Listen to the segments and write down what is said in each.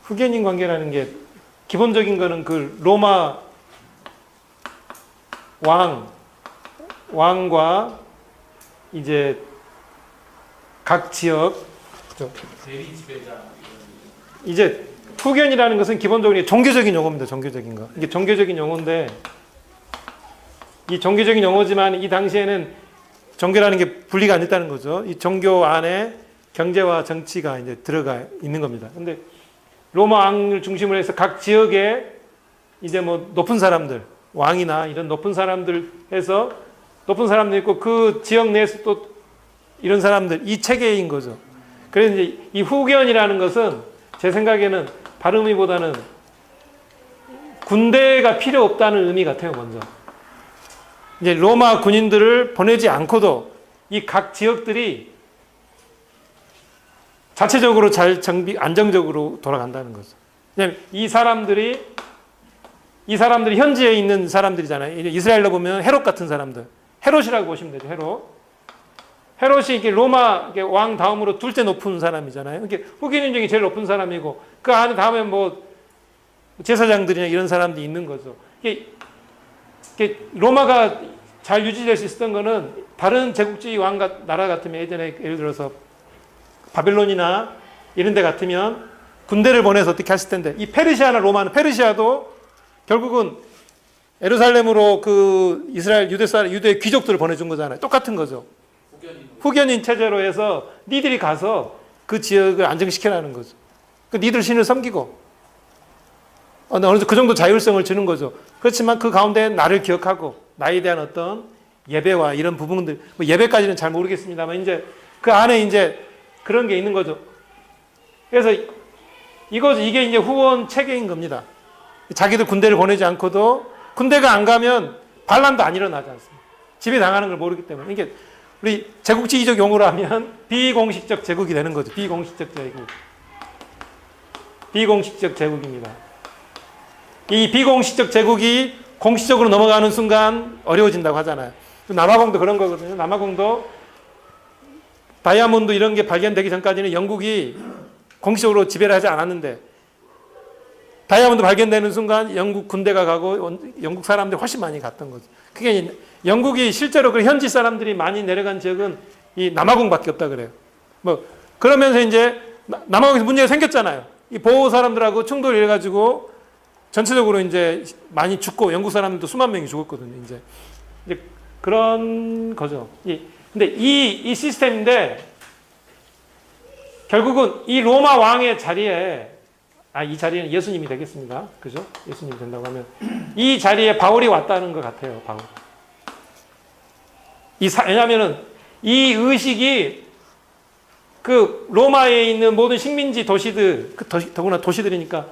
후견인 관계라는 게 기본적인 거는 그 로마 왕과 이제 각 지역 대리 지배자. 이제 후견이라는 것은 기본적으로 종교적인 용어입니다. 종교적인 거. 이게 종교적인 용어인데 이 종교적인 용어지만 이 당시에는 종교라는 게 분리가 안 됐다는 거죠. 이 종교 안에 경제와 정치가 이제 들어가 있는 겁니다. 근데 로마 왕을 중심으로 해서 각 지역에 이제 뭐 높은 사람들, 왕이나 이런 높은 사람들 해서 높은 사람들 있고 그 지역 내에서 또 이런 사람들, 이 체계인 거죠. 그래서 이제 이 후견이라는 것은 제 생각에는 다른 의미보다는 군대가 필요 없다는 의미 같아요, 먼저. 이제 로마 군인들을 보내지 않고도 이 각 지역들이 자체적으로 잘 안정적으로 돌아간다는 거죠. 왜냐하면 이 사람들이 현지에 있는 사람들이잖아요. 이스라엘로 보면 헤롯 같은 사람들. 헤롯이라고 보시면 되죠, 헤롯. 헤롯이 이게 로마 왕 다음으로 둘째 높은 사람이잖아요. 이게 후견인 중에 제일 높은 사람이고 그 안에 다음에 뭐 제사장들이나 이런 사람들이 있는 거죠. 이게 로마가 잘 유지될 수 있었던 거는 다른 제국주의 나라 같으면 예전에 예를 들어서 바벨론이나 이런 데 같으면 군대를 보내서 어떻게 했을 텐데 이 페르시아나 로마는 페르시아도 결국은 예루살렘으로 그 이스라엘 유대 귀족들을 보내준 거잖아요. 똑같은 거죠. 후견인 체제로 해서 니들이 가서 그 지역을 안정시켜라는 거죠. 그 니들 신을 섬기고 어느 정도 그 정도 자율성을 주는 거죠. 그렇지만 그 가운데 나를 기억하고 나에 대한 어떤 예배와 이런 부분들 뭐 예배까지는 잘 모르겠습니다만 이제 그 안에 이제 그런 게 있는 거죠. 그래서 이게 이제 후원 체계인 겁니다. 자기들 군대를 보내지 않고도 군대가 안 가면 반란도 안 일어나지 않습니다. 지배 당하는 걸 모르기 때문에 이게 우리 제국주의적 용어로 하면 비공식적 제국이 되는 거죠. 비공식적 제국. 비공식적 제국입니다. 이 비공식적 제국이 공식적으로 넘어가는 순간 어려워진다고 하잖아요. 남아공도 그런 거거든요. 남아공도 다이아몬드 이런 게 발견되기 전까지는 영국이 공식적으로 지배를 하지 않았는데 다이아몬드 발견되는 순간 영국 군대가 가고 영국 사람들이 훨씬 많이 갔던 거죠. 그게 영국이 실제로 그 현지 사람들이 많이 내려간 지역은 이 남아공밖에 없다 그래요. 뭐 그러면서 이제 남아공에서 문제가 생겼잖아요. 이 보호 사람들하고 충돌을 해가지고 전체적으로 이제 많이 죽고 영국 사람들도 수만 명이 죽었거든요. 이제 그런 거죠. 근데 이 시스템인데 결국은 이 로마 왕의 자리에 이 자리는 예수님이 되겠습니다. 그죠? 예수님이 된다고 하면 이 자리에 바울이 왔다는 것 같아요. 바울. 왜냐하면은 이 의식이 그 로마에 있는 모든 식민지 도시들, 더구나 도시들이니까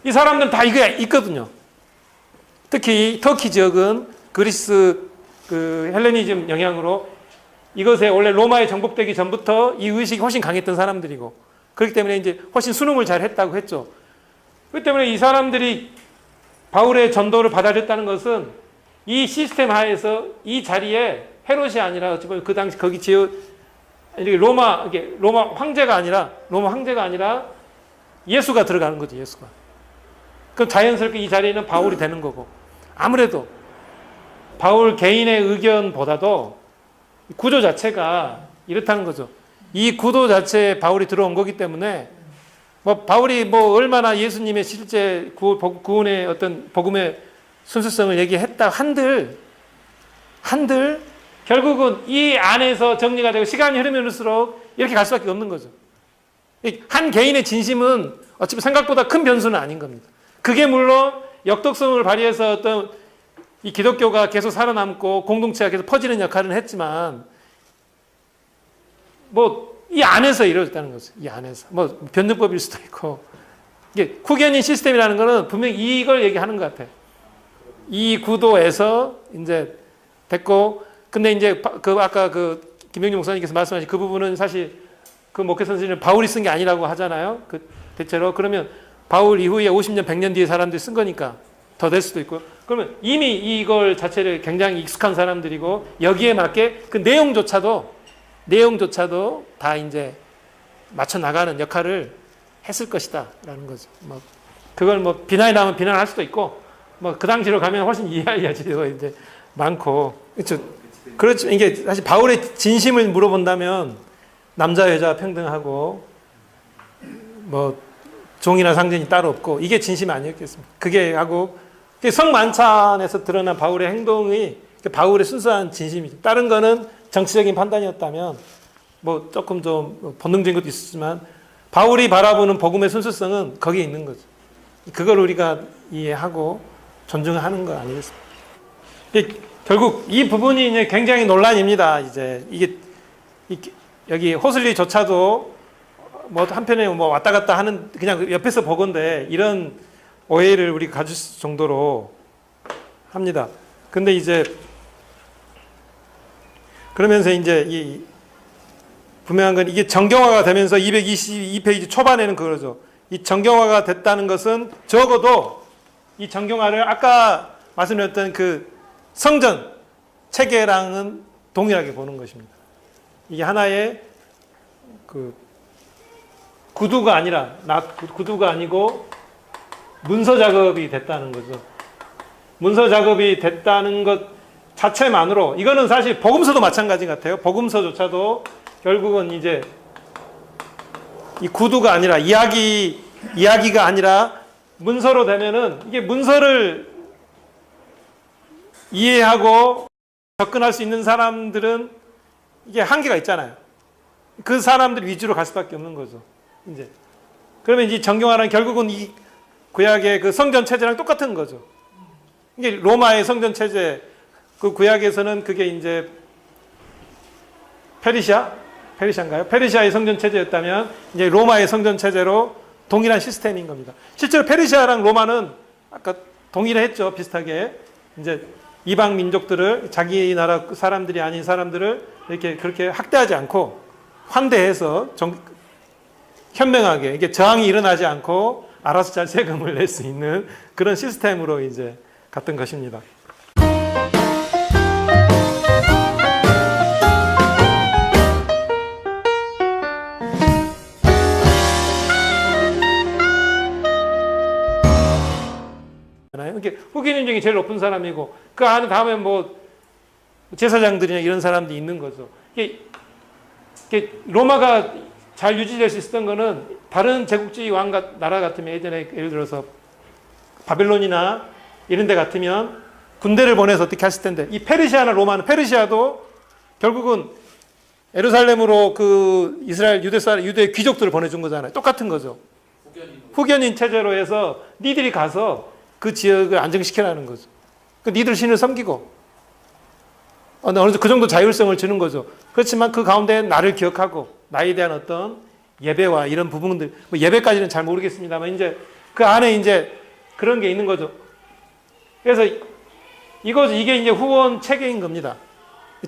이 사람들은 다 이게 있거든요. 특히 터키 지역은 그리스 그 헬레니즘 영향으로 이것에 원래 로마에 정복되기 전부터 이 의식이 훨씬 강했던 사람들이고 그렇기 때문에 이제 훨씬 수능을 잘 했다고 했죠. 그렇기 때문에 이 사람들이 바울의 전도를 받아들였다는 것은 이 시스템 하에서 이 자리에 헤롯이 아니라 어찌보면 그 당시 거기 지역 로마 황제가 아니라 예수가 들어가는 거죠. 예수가. 그럼 자연스럽게 이 자리에는 바울이 되는 거고 아무래도 바울 개인의 의견보다도 구조 자체가 이렇다는 거죠. 이 구도 자체에 바울이 들어온 거기 때문에 바울이 얼마나 예수님의 실제 구원의 어떤 복음의 순수성을 얘기했다 한들 결국은 이 안에서 정리가 되고 시간이 흐르면서록 이렇게 갈 수밖에 없는 거죠. 한 개인의 진심은 어차피 생각보다 큰 변수는 아닌 겁니다. 그게 물론 역독성을 발휘해서 어떤 이 기독교가 계속 살아남고 공동체가 계속 퍼지는 역할은 했지만 이 안에서 이루어졌다는 거죠. 이 안에서 변증법일 수도 있고 이게 후견인 시스템이라는 거는 분명히 이걸 얘기하는 것 같아요. 이 구도에서 이제 됐고 근데 이제 아까 김영준 목사님께서 말씀하신 그 부분은 사실 그 목회 선생님은 바울이 쓴 게 아니라고 하잖아요. 대체로 그러면 바울 이후에 50년, 100년 뒤에 사람들이 쓴 거니까 더 될 수도 있고 그러면 이미 이걸 자체를 굉장히 익숙한 사람들이고 여기에 맞게 그 내용조차도 다 이제 맞춰 나가는 역할을 했을 것이다라는 거죠. 뭐 그걸 뭐 비난이 나면 비난할 수도 있고 뭐 그 당시로 가면 훨씬 이해할 여지도 이제 많고 그렇죠. 그렇죠. 이게 사실 바울의 진심을 물어본다면 남자 여자 평등하고 뭐 종이나 상전이 따로 없고 이게 진심이 아니었겠습니까? 그게 하고 성만찬에서 드러난 바울의 행동이 바울의 순수한 진심이죠. 다른 거는 정치적인 판단이었다면 뭐 조금 좀 본능적인 것도 있었지만 바울이 바라보는 복음의 순수성은 거기에 있는 거죠. 그걸 우리가 이해하고 존중하는 거 아니겠습니까? 결국 이 부분이 이제 굉장히 논란입니다. 이제 이게 여기 호슬리조차도 뭐 한편에 뭐 왔다 갔다 하는 그냥 옆에서 보건데 이런 오해를 우리가 가질 정도로 합니다. 근데 이제 그러면서 이제 이 분명한 건 이게 정경화가 되면서 222페이지 초반에는 그러죠. 이 정경화가 됐다는 것은 적어도 이 정경화를 아까 말씀드렸던 그 성전 체계랑은 동일하게 보는 것입니다. 이게 하나의 그 구두가 아니고 문서 작업이 됐다는 거죠. 문서 작업이 됐다는 것 자체만으로 이거는 사실 복음서도 마찬가지 같아요. 복음서조차도 결국은 이제 이 구두가 아니라 이야기가 아니라 문서로 되면은 이게 문서를 이해하고 접근할 수 있는 사람들은 이게 한계가 있잖아요. 그 사람들 위주로 갈 수밖에 없는 거죠. 이제 그러면 이제 정경화는 결국은 이 구약의 그 성전 체제랑 똑같은 거죠. 이게 로마의 성전 체제, 그 구약에서는 그게 이제 페르시아인가요? 페르시아의 성전 체제였다면 이제 로마의 성전 체제로 동일한 시스템인 겁니다. 실제로 페르시아랑 로마는 아까 동일했죠. 비슷하게 이제 이방 민족들을 자기 나라 사람들이 아닌 사람들을 이렇게 그렇게 학대하지 않고 환대해서 현명하게 이게 저항이 일어나지 않고 알아서 잘 세금을 낼 수 있는 그런 시스템으로 이제 갔던 것입니다. 이렇게 후기는 중에 제일 높은 사람이고 그 안에 다음에 뭐 제사장들이나 이런 사람들이 있는 거죠. 이게 로마가 잘 유지될 수 있었던 거는 다른 제국주의 나라 같으면 예전에 예를 들어서 바벨론이나 이런 데 같으면 군대를 보내서 어떻게 했을 텐데 이 페르시아나 로마는 페르시아도 결국은 예루살렘으로 그 이스라엘 유대 귀족들을 보내준 거잖아요. 똑같은 거죠. 후견인 체제로 해서 니들이 가서 그 지역을 안정시켜라는 거죠. 니들 신을 섬기고 어느 정도 그 정도 자율성을 주는 거죠. 그렇지만 그 가운데 나를 기억하고 나에 대한 어떤 예배와 이런 부분들 뭐 예배까지는 잘 모르겠습니다만 이제 그 안에 이제 그런 게 있는 거죠. 그래서 이게 이제 후원 체계인 겁니다.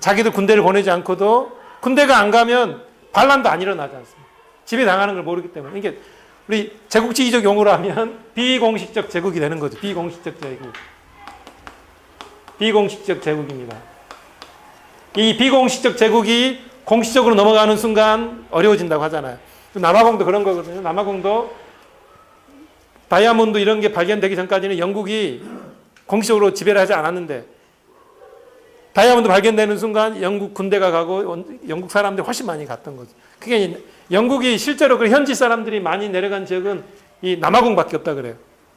자기들 군대를 보내지 않고도 군대가 안 가면 반란도 안 일어나지 않습니다. 지배당하는 걸 모르기 때문에 이게 우리 제국주의적 용어로 하면 비공식적 제국이 되는 거죠. 비공식적 제국입니다. 이 비공식적 제국이 공식적으로 넘어가는 순간 어려워진다고 하잖아요. 남아공도 그런 거거든요. 남아공도 다이아몬드 이런 게 발견되기 전까지는 영국이 공식적으로 지배를 하지 않았는데 다이아몬드 발견되는 순간 영국 군대가 가고 영국 사람들이 훨씬 많이 갔던 거죠. 그게 영국이 실제로 그 현지 사람들이 많이 내려간 지역은 이 남아공밖에 없다 그래요.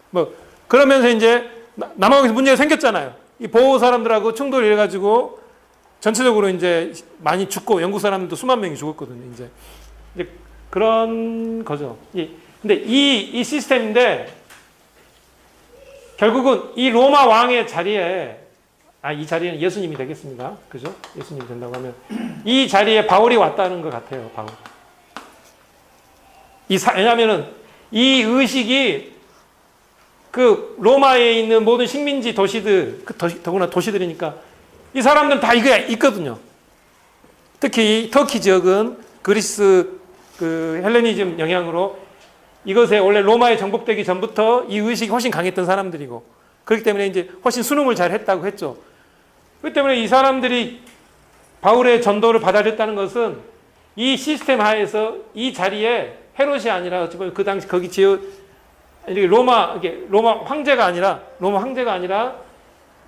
뭐 그러면서 이제 남아공에서 문제가 생겼잖아요. 이 보호 사람들하고 충돌이 일어가지고 전체적으로 이제 많이 죽고 영국 사람들도 수만 명이 죽었거든요. 이제 그런 거죠. 근데 이 시스템인데 결국은 이 로마 왕의 자리에 이 자리는 예수님이 되겠습니다. 그죠? 예수님이 된다고 하면 이 자리에 바울이 왔다는 것 같아요. 바울. 왜냐하면은 이 의식이 그 로마에 있는 모든 식민지 도시들, 더구나 도시들이니까 이 사람들은 다 이게 있거든요. 특히 터키 지역은 그리스 그 헬레니즘 영향으로 이것에 원래 로마에 정복되기 전부터 이 의식이 훨씬 강했던 사람들이고 그렇기 때문에 이제 훨씬 순응을 잘 했다고 했죠. 그렇기 때문에 이 사람들이 바울의 전도를 받아들였다는 것은 이 시스템 하에서 이 자리에 헤롯이 아니라 어찌 보면 그 당시 거기 지어 이렇게 로마 황제가 아니라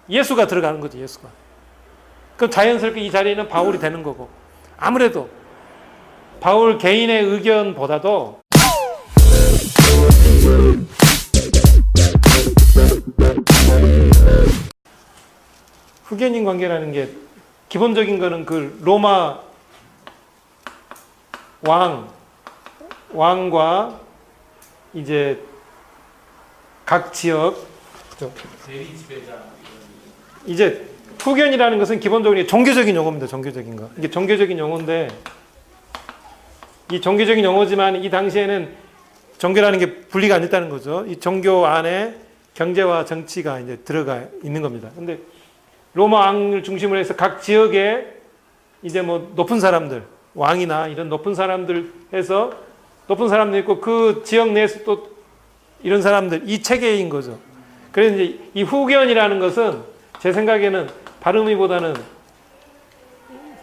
예수가 들어가는 거죠. 예수가. 그럼 자연스럽게 이 자리에는 바울이 되는 거고, 아무래도 바울 개인의 의견보다도 후견인 관계라는 게 기본적인 거는 그 로마 왕과 이제 각 지역 대리 지배자. 이제 후견이라는 것은 기본적으로 종교적인 용어입니다. 종교적인 거. 이게 종교적인 용어인데 이 종교적인 용어지만 이 당시에는 종교라는 게 분리가 안 됐다는 거죠. 이 종교 안에 경제와 정치가 이제 들어가 있는 겁니다. 근데 로마 왕을 중심으로 해서 각 지역에 이제 뭐 높은 사람들, 왕이나 이런 높은 사람들 해서 높은 사람들 있고 그 지역 내에서 또 이런 사람들, 이 체계인 거죠. 그래서 이제 이 후견이라는 것은 제 생각에는 바른 의미보다는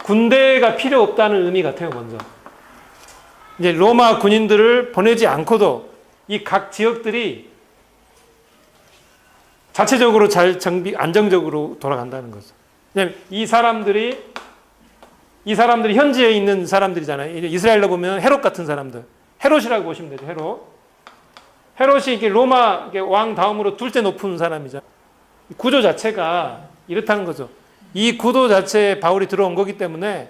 군대가 필요 없다는 의미 같아요, 먼저. 이제 로마 군인들을 보내지 않고도 이 각 지역들이 자체적으로 잘 안정적으로 돌아간다는 거죠. 왜냐하면 이 사람들이 현지에 있는 사람들이잖아요. 이스라엘로 보면 헤롯 같은 사람들. 헤롯이라고 보시면 되죠, 헤롯이 이게 로마 왕 다음으로 둘째 높은 사람이죠. 구조 자체가 이렇다는 거죠. 이 구도 자체에 바울이 들어온 거기 때문에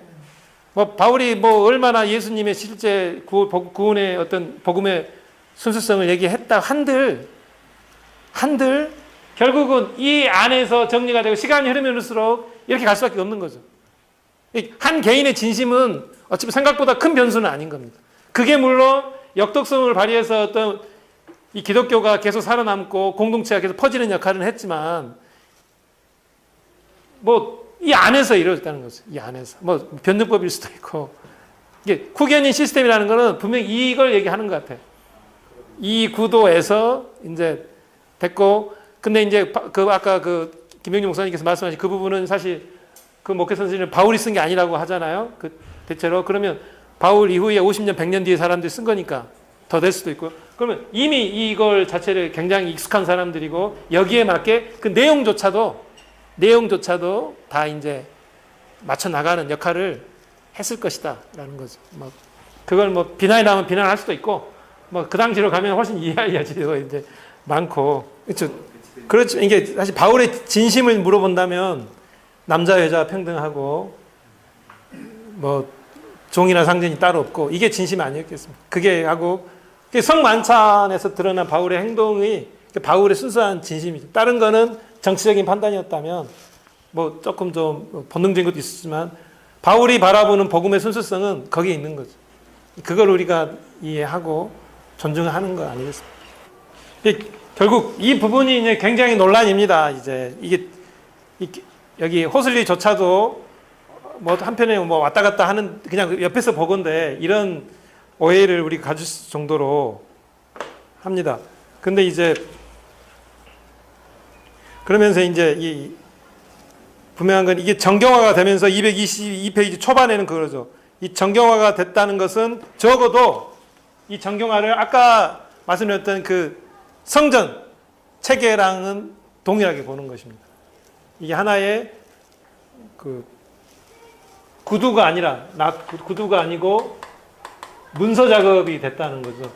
바울이 얼마나 예수님의 실제 구원의 어떤 복음의 순수성을 얘기했다 한들 결국은 이 안에서 정리가 되고 시간이 흐르면 흐를수록 이렇게 갈 수밖에 없는 거죠. 한 개인의 진심은 어차피 생각보다 큰 변수는 아닌 겁니다. 그게 물론 역독성을 발휘해서 어떤 이 기독교가 계속 살아남고 공동체가 계속 퍼지는 역할은 했지만 이 안에서 이루어졌다는 거죠. 이 안에서. 변증법일 수도 있고. 이게 후견인 시스템이라는 거는 분명히 이걸 얘기하는 것 같아요. 이 구도에서 이제 됐고, 근데 이제 아까 김영준 목사님께서 말씀하신 그 부분은 사실 그 목회 선생님은 바울이 쓴 게 아니라고 하잖아요. 대체로. 그러면 바울 이후에 50년, 100년 뒤에 사람들이 쓴 거니까 더 될 수도 있고요. 그러면 이미 이걸 자체를 굉장히 익숙한 사람들이고 여기에 맞게 그 내용조차도 다 이제 맞춰 나가는 역할을 했을 것이다라는 거죠. 그걸 비난이 나오면 비난할 수도 있고, 그 당시로 가면 훨씬 이해할 여지도 이제 많고, 그렇죠. 이게 사실 바울의 진심을 물어본다면 남자 여자 평등하고 종이나 상전이 따로 없고 이게 진심 아니었겠습니까? 그게 하고 성만찬에서 드러난 바울의 행동이 바울의 순수한 진심이죠. 다른 거는 정치적인 판단이었다면 조금 좀 본능적인 것도 있었지만 바울이 바라보는 복음의 순수성은 거기에 있는 거죠. 그걸 우리가 이해하고 존중하는 거 아니겠습니까? 결국 이 부분이 이제 굉장히 논란입니다. 이제 이게 여기 호슬리조차도 한편에 왔다 갔다 하는 그냥 옆에서 보건데 이런 오해를 우리가 가질 정도로 합니다. 근데 이제 그러면서 이제 분명한 건 이게 정경화가 되면서 222페이지 초반에는 그러죠. 이 정경화가 됐다는 것은 적어도 이 정경화를 아까 말씀드렸던 그 성전 체계랑은 동일하게 보는 것입니다. 이게 하나의 구두가 아니고 문서 작업이 됐다는 거죠.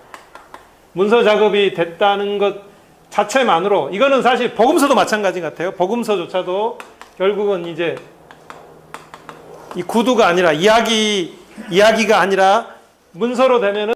문서 작업이 됐다는 것 자체만으로 이거는 사실 복음서도 마찬가지 같아요. 복음서조차도 결국은 이제 이 구두가 아니라 이야기가 아니라 문서로 되면은